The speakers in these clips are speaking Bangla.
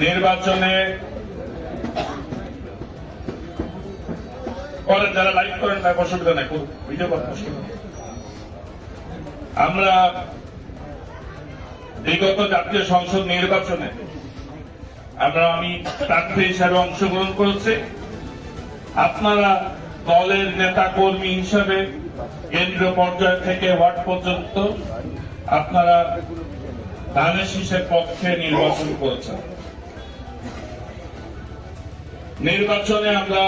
নির্বাচনে করেন যারা লাইভ করেন তার অসুবিধা নাই, ভিডিও করার অসুবিধা নেই। আমরা বিগত জাতীয় সংসদ নির্বাচনে আমি প্রার্থী হিসাবে অংশগ্রহণ করেছি। আপনারা দলের নেতা কর্মী হিসাবে কেন্দ্রীয় পর্যায় থেকে ওয়ার্ড পর্যন্ত আপনারা ধানের শীষের পক্ষে নির্বাচন করেছেন। নির্বাচনে আমরা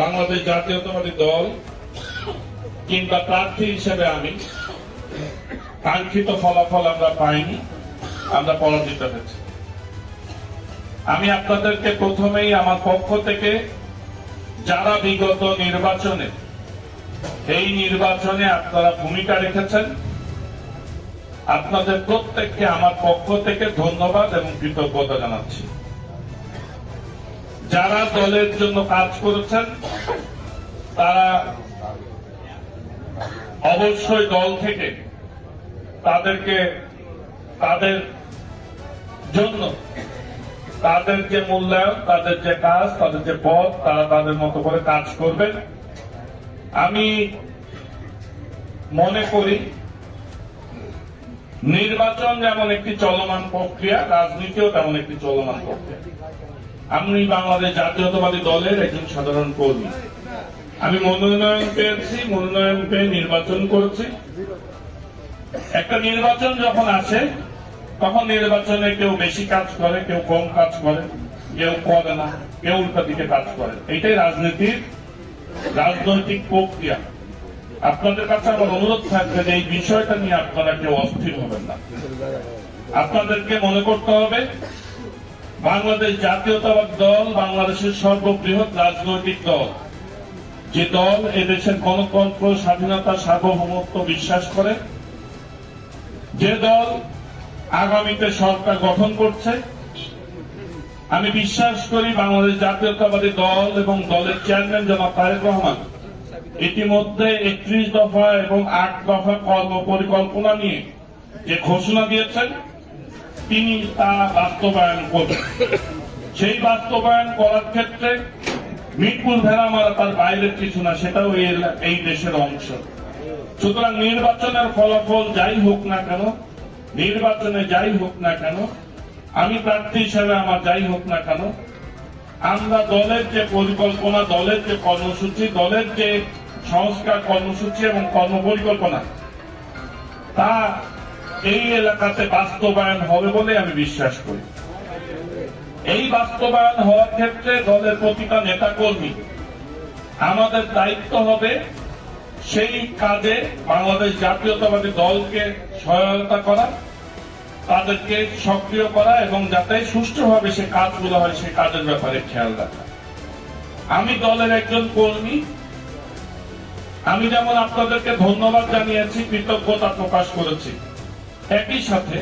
বাংলাদেশ জাতীয়তাবাদী দল কিংবা প্রার্থী হিসেবে আমি কাঙ্ক্ষিত ফলাফল আমরা পাইনি, আমরা পরাজিত হয়েছি। আমি আপনাদেরকে প্রথমেই আমার পক্ষ থেকে যারা বিগত নির্বাচনে এই নির্বাচনে আপনারা ভূমিকা রেখেছেন আপনাদের প্রত্যেককে আমার পক্ষ থেকে ধন্যবাদ এবং কৃতজ্ঞতা জানাচ্ছি। যারা দলের জন্য কাজ করেছেন তারা অবশ্যই দল থেকে তাদেরকে তাদের জন্য তাদের যে মূল্যায়ন, তাদের যে কাজ, তাদের যে পথ, তারা তাদের মতো করে কাজ করবেন। আমি মনে করি নির্বাচন যেমন একটি চলমান প্রক্রিয়া, রাজনীতিও তেমন একটি চলমান প্রক্রিয়া। আমি বাংলাদেশ জাতীয়তাবাদী দলের একজন সাধারণ কর্মী। আমি মনোনয়ন পেয়েছি, মনোনয়ন পেয়ে নির্বাচন করেছি। একটা নির্বাচন যখন আসে তখন নির্বাচনে কেউ বেশি কাজ করে, কেউ কম কাজ করে, কেউ করে না, কেউ উল্টা দিকে কাজ করে। এটাই রাজনৈতিক প্রক্রিয়া। আপনাদের কাছে আমার অনুরোধ থাকবে যে এই বিষয়টা নিয়ে আপনারা কেউ অস্থির হবেন না। আপনাদেরকে মনে করতে হবে বাংলাদেশ জাতীয়তাবাদী দল বাংলাদেশের সর্ববৃহৎ রাজনৈতিক দল, যে দল এদেশের গণতন্ত্র, স্বাধীনতা, সার্বভৌমত্ব বিশ্বাস করে, যে দল আগামীতে সরকার গঠন করছে। আমি বিশ্বাস করি বাংলাদেশ জাতীয়তাবাদী দল এবং দলের চেয়ারম্যান জনাব তারেক রহমান ইতিমধ্যে 31 দফা এবং 8 দফা কর্ম পরিকল্পনা নিয়ে যে ঘোষণা দিয়েছেন তিনি তা বাস্তবায়ন করবেন। সেই বাস্তবায়ন করার ক্ষেত্রে মিরপুর ভেড়ামারা তার বাইরের কিছু না, সেটাও এই দেশের অংশ। সুতরাং নির্বাচনের ফলাফল যাই হোক না কেন, নির্বাচনে যাই হোক না কেন, আমি প্রার্থী হিসাবে আমার যাই হোক না কেন, আমরা দলের যে পরিকল্পনা, দলের যে কর্মসূচি, দলের যে সংস্কার কর্মসূচি এবং কর্মপরিকল্পনা তা এই এলাকাতে বাস্তবায়ন হবে বলে আমি বিশ্বাস করি। এই বাস্তবায়ন হওয়ার ক্ষেত্রে দলের প্রতিটা নেতাকর্মী আমাদের দায়িত্ব হবে সেই কাজে বাংলাদেশ জাতীয়তাবাদী দলকে সহায়তা করা, তাদেরকে সক্রিয় করা এবং যাতে সুষ্ঠুভাবে সে কাজগুলো হয় সে কাজের ব্যাপারে খেয়াল রাখা। আমি দলের একজন কর্মী, আমি যেমন আপনাদেরকে ধন্যবাদ জানিয়েছি, কৃতজ্ঞতা প্রকাশ করেছি, একই সাথে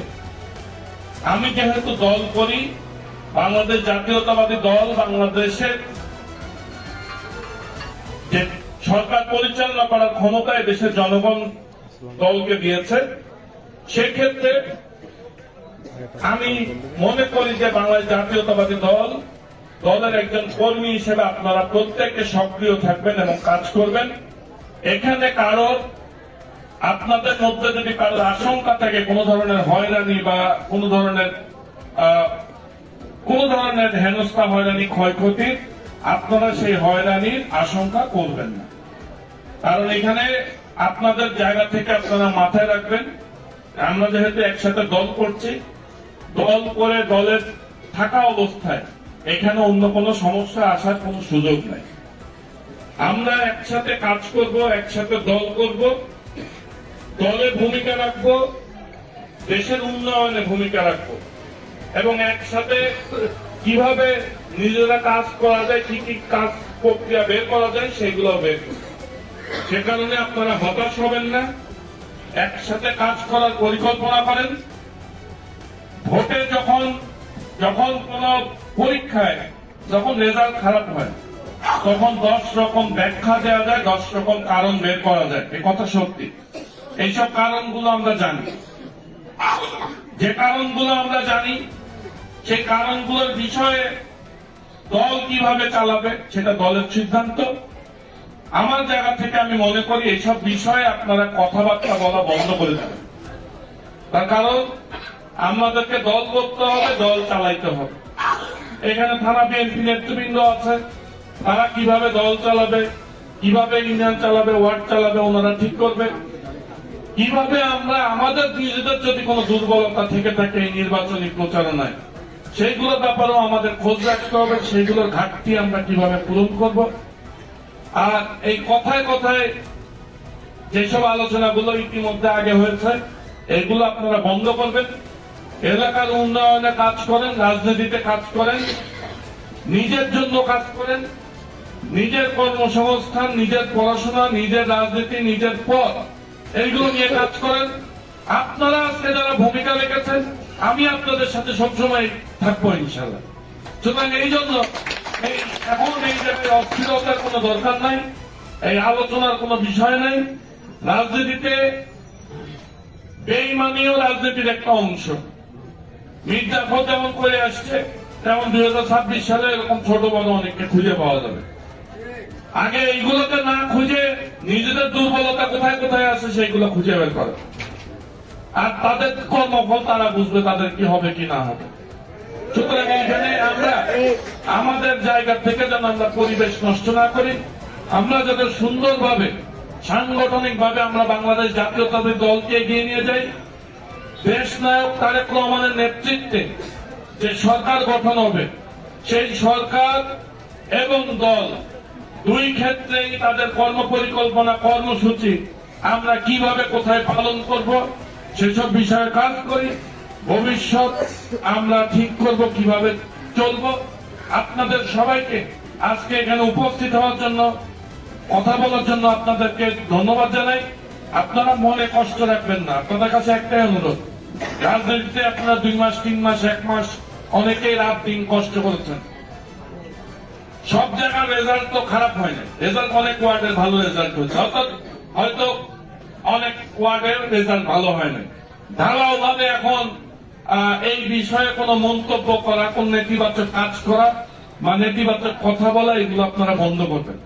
আমি যেহেতু দল করি, বাংলাদেশ জাতীয়তাবাদী দল বাংলাদেশের যে সরকার পরিচালনা করার ক্ষমতায় দেশের জনগণ দলকে দিয়েছে, সেক্ষেত্রে আমি মনে করি যে বাংলাদেশ জাতীয়তাবাদী দলের একজন কর্মী হিসেবে আপনারা প্রত্যেকে সক্রিয় থাকবেন এবং কাজ করবেন। এখানে আপনাদের মধ্যে যদি কারোর আশঙ্কা থাকে কোনো ধরনের হয়রানি বা কোনো ধরনের হেনস্থা, হয়রানি, ক্ষয়ক্ষতি, আপনারা সেই হয়রানির আশঙ্কা করবেন না। কারণ এখানে আপনাদের জায়গা থেকে আপনারা মাথায় রাখবেন আমরা যেহেতু একসাথে দল করছি, দল করে দলের থাকা অবস্থায় এখানে অন্য কোনো সমস্যা আসার কোনো সুযোগ নাই। আমরা একসাথে কাজ করব, একসাথে দল করব, দলের ভূমিকা রাখব, দেশের উন্নয়নে ভূমিকা রাখব এবং একসাথে কিভাবে নিজেরা কাজ করা যায়, কি কি কাজ প্রক্রিয়া বের করা যায় সেগুলো বের করব। সে কারণে আপনারা হতাশ হবেন না, একসাথে কাজ করার পরিকল্পনা করেন। ভোটে যখন কোন পরীক্ষায় যখন রেজাল্ট খারাপ হয় তখন 10 রকম ব্যাখ্যা দেওয়া যায়, 10 রকম কারণ বের করা যায়, এ কথা সত্যি। এইসব কারণগুলো আমরা জানি। যে কারণগুলো আমরা জানি সেই কারণগুলোর বিষয়ে দল কিভাবে চালাবে সেটা দলের সিদ্ধান্ত। আমার জায়গা থেকে আমি মনে করি এইসব বিষয়ে আপনারা কথাবার্তা বলা বন্ধ করে দেবেন। তার কারণ আমাদেরকে দল করতে হবে, দল চালাইতে হবে। এখানে থানা বিএনপি নেতৃবৃন্দ আছে, তারা কিভাবে দল চালাবে, কিভাবে ইউনিয়ন চালাবে, ওয়ার্ড চালাবে, ওনারা ঠিক করবে। কিভাবে আমরা আমাদের নিজেদের যদি কোনো দুর্বলতা থেকে থাকে এই নির্বাচনী প্রচারণায়, সেইগুলোর ব্যাপারেও আমাদের খোঁজ রাখতে হবে, সেইগুলোর ঘাটতি আমরা কিভাবে পূরণ করব। আর এই কথায় কথায় যেসব আলোচনাগুলো ইতিমধ্যে আগে হয়েছে, এগুলো আপনারা বন্ধ করবেন। এলাকার উন্নয়নে কাজ করেন, রাজনীতিতে কাজ করেন, নিজের জন্য কাজ করেন, নিজের কর্মসংস্থান, নিজের পড়াশোনা, নিজের রাজনীতি, নিজের পথ, এইগুলো নিয়ে কাজ করেন। আপনারা আজকে যারা ভূমিকা রেখেছেন, আমি আপনাদের সাথে সবসময় থাকবো ইনশাল্লাহ। সুতরাং এই জন্য এখন এই জায়গায় অস্থিরতার কোনো দরকার নাই, এই আলোচনার কোনো বিষয় নাই। রাজনীতিতে বেইমানিও রাজনীতির একটা অংশ। মির্জাফর যেমন করে আসছে, তেমন 2026 সালে এরকম ছোট বড় অনেককে খুঁজে পাওয়া যাবে। আগে এইগুলোকে না খুঁজে নিজেদের দুর্বলতা কোথায় কোথায় আছে সেইগুলো খুঁজে বের করে, আর তাদের কর্মফল তারা বুঝবে, তাদের কি হবে কি না হবে। সুতরাং এখানে আমরা আমাদের জায়গা থেকে যেন আমরা পরিবেশ নষ্ট না করি, আমরা যাতে সুন্দরভাবে সাংগঠনিক ভাবে আমরা বাংলাদেশ জাতীয়তাবাদী দলকে এগিয়ে নিয়ে যাই। দেশ নায়ক তারেক রহমানের নেতৃত্বে যে সরকার গঠন হবে, সেই সরকার এবং দল দুই ক্ষেত্রেই তাদের কর্মপরিকল্পনা, কর্মসূচি আমরা কিভাবে কোথায় পালন করব সেসব বিষয়ে কাজ করি। ভবিষ্যৎ আমরা ঠিক করব কিভাবে চলব। আপনাদের সবাইকে আজকে এখানে উপস্থিত হওয়ার জন্য, কথা বলার জন্য আপনাদেরকে ধন্যবাদ জানাই। আপনারা মনে কষ্ট রাখবেন না, আপনাদের কাছে একটাই অনুরোধ, রাজনীতিতে আপনারা 2 মাস 3 মাস 1 মাস অনেকেই রাত দিন কষ্ট করেছেন। সব জায়গার রেজাল্ট তো খারাপ হয় না, রেজাল্ট অনেক ওয়ার্ডের ভালো রেজাল্ট হয়েছে, অর্থাৎ হয়তো অনেক ওয়ার্ডের রেজাল্ট ভালো হয় না। ঢালাও ভাবে এখন এই বিষয়ে কোনো মন্তব্য করা, কোন নেতিবাচক কাজ করা বা নেতিবাচক কথা বলা, এগুলো আপনারা বন্ধ করবেন।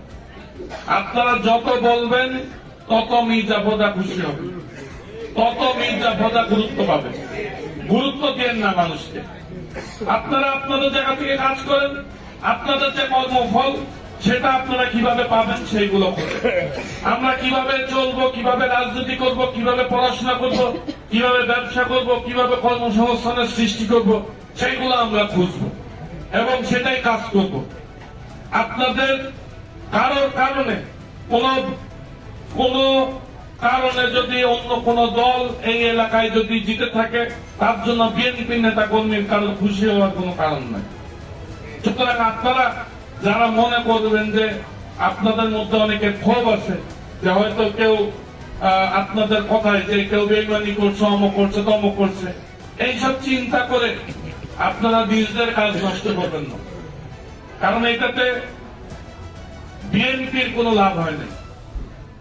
আপনারা যত বলবেন তত মির্জাফররা খুশি হবে, তত মির্জাফররা গুরুত্ব পাবে। গুরুত্ব দেন না মানুষকে। আপনারা আপনাদের জায়গা থেকে কাজ করেন, আপনাদের যে কর্মফল সেটা আপনারা কিভাবে পাবেন সেইগুলো করেন। আমরা কিভাবে চলবো, কিভাবে রাজনীতি করব, কিভাবে পড়াশোনা করব, কিভাবে ব্যবসা করব, কিভাবে কর্মসংস্থানের সৃষ্টি করব, সেইগুলো আমরা খুঁজবো এবং সেটাই কাজ করব। আপনাদের কারোর কারণে কোন কারণে যদি অন্য কোন দল এই এলাকায় যদি জিতে থাকে, তার জন্য বিএনপি নেতা কর্মীর কারো খুশি হওয়ার কোন কারণ নাই। সুতরাং আপনারা যারা মনে করবেন যে আপনাদের মধ্যে অনেকের ক্ষোভ আছে, যে হয়তো কেউ আপনাদের কথায় যে কেউ বেইমানি করছে, অমুক করছে, তমুক করছে, এইসব চিন্তা করে আপনারা নিজেদের কাজ নষ্ট করবেন না। কারণ এটাতে বিএনপির কোনো লাভ হয় না।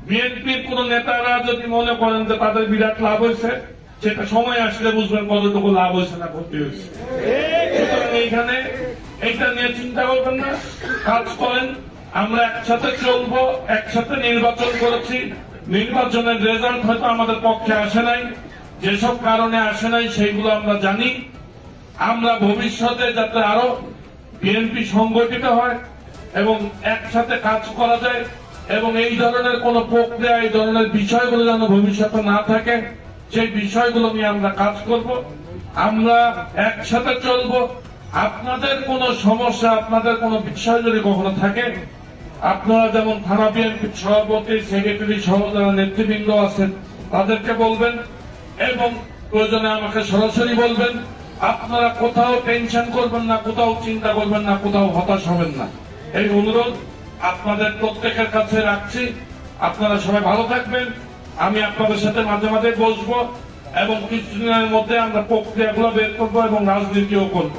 বিএনপির কোন নেতারা যদি মনে করেন যে তাদের বিরাট লাভ হয়েছে, সেটা সময় আসলে বুঝবেন কতটুকু লাভ হয়েছে না ক্ষতি হয়েছে। সুতরাং এইখানে এইটা নিয়ে চিন্তা করবেন না, কাজ করেন। আমরা একসাথে চলবো, একসাথে নির্বাচন করেছি। নির্বাচনের রেজাল্ট হয়তো আমাদের পক্ষে আসে নাই, যেসব কারণে আসে নাই সেইগুলো আমরা জানি। আমরা ভবিষ্যতে যাতে আরো বিএনপি সংগঠিত হয় এবং একসাথে কাজ করা যায়, এবং এই ধরনের কোন প্রক্রিয়া, এই ধরনের বিষয়গুলো যেন ভবিষ্যতে না থাকে, সেই বিষয়গুলো নিয়ে আমরা কাজ করব। আমরা একসাথে চলব। আপনাদের কোন সমস্যা, আপনাদের কোন বিষয় যদি কখনো থাকে, আপনারা যেমন থানা বিএনপির সভাপতি, সেক্রেটারি সহ যারা নেতৃবৃন্দ আছেন তাদেরকে বলবেন, এবং প্রয়োজনে আমাকে সরাসরি বলবেন। আপনারা কোথাও টেনশন করবেন না, কোথাও চিন্তা করবেন না, কোথাও হতাশ হবেন না, এই অনুরোধ আপনাদের প্রত্যেকের কাছে রাখছি। আপনারা সবাই ভালো থাকবেন। আমি আপনাদের সাথে মাঝে মাঝে বসবো এবং কিছুদিনের মধ্যে আমরা প্রক্রিয়াগুলো বের করবো এবং রাজনীতিও করব।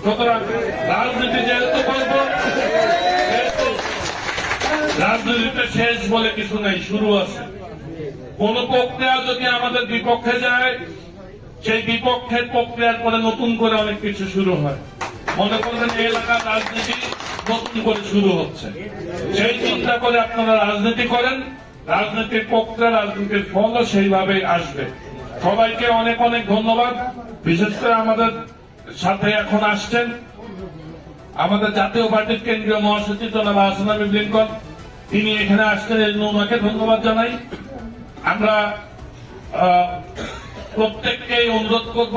সুতরাং রাজনীতি যেহেতু করব, রাজনীতিতে শেষ বলে কিছু নেই, শুরু আছে। কোন প্রক্রিয়া যদি আমাদের বিপক্ষে যায়, সেই বিপক্ষের প্রক্রিয়ার পরে নতুন করে অনেক কিছু শুরু হয়। মনে করবেন এই এলাকার রাজনীতি নতুন করে শুরু হচ্ছে, সেই চিন্তা করে আপনারা রাজনীতি করেন। রাজনীতির প্রক্রিয়া, রাজনীতির ফলও সেইভাবে আসবে। সবাইকে অনেক অনেক ধন্যবাদ। বিশেষ করে আমাদের সাথে এখন আসছেন আমাদের জাতীয় পার্টির কেন্দ্রীয় মহাসচিব জনাব আহসান হাবীব লিংকন, তিনি এখানে আসছেন, এই জন্য ওনাকে ধন্যবাদ জানাই। আমরা প্রত্যেককেই অনুরোধ করব,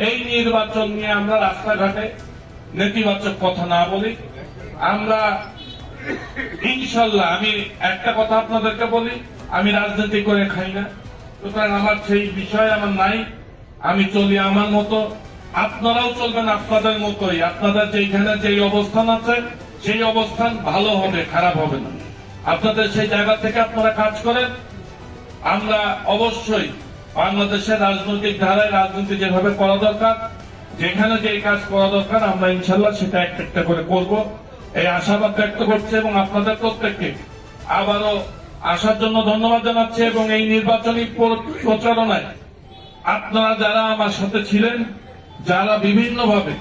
এই নির্বাচন নিয়ে আমরা রাস্তাঘাটে নেতিবাচক কথা না বলি। আমরা ইনশাল্লাহ, আমি একটা কথা আপনাদেরকে বলি, আমি রাজনীতি করে খাই না, সুতরাং আমার সেই বিষয় আমার নাই। আমি চলি আমার মতো, আপনারাও চলবেন আপনাদের মতোই। আপনাদের যেখানে যেই অবস্থান আছে সেই অবস্থান ভালো হবে, খারাপ হবে না। আপনাদের সেই জায়গা থেকে আপনারা কাজ করেন। আমরা অবশ্যই বাংলাদেশের রাজনৈতিক ধারায় রাজনীতি যেভাবে করা দরকার, যেখানে যেই কাজ করা দরকার, আমরা ইনশাল্লাহ সেটা একটা একটা করে করব, এই আশাবাদ ব্যক্ত করছি। এবং আপনাদের প্রত্যেককে আবারও আসার জন্য ধন্যবাদ জানাচ্ছি। এবং এই নির্বাচনী প্রচারণায় আপনারা যারা আমার সাথে ছিলেন, যারা বিভিন্নভাবে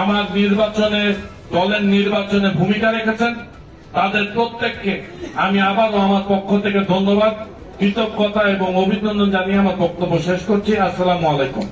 আমার নির্বাচনে, দলের নির্বাচনে ভূমিকা রেখেছেন, তাদের প্রত্যেককে আমি আবারও আমার পক্ষ থেকে ধন্যবাদ, কৃতজ্ঞতা এবং অভিনন্দন জানিয়ে আমার বক্তব্য শেষ করছি। আসসালামু আলাইকুম।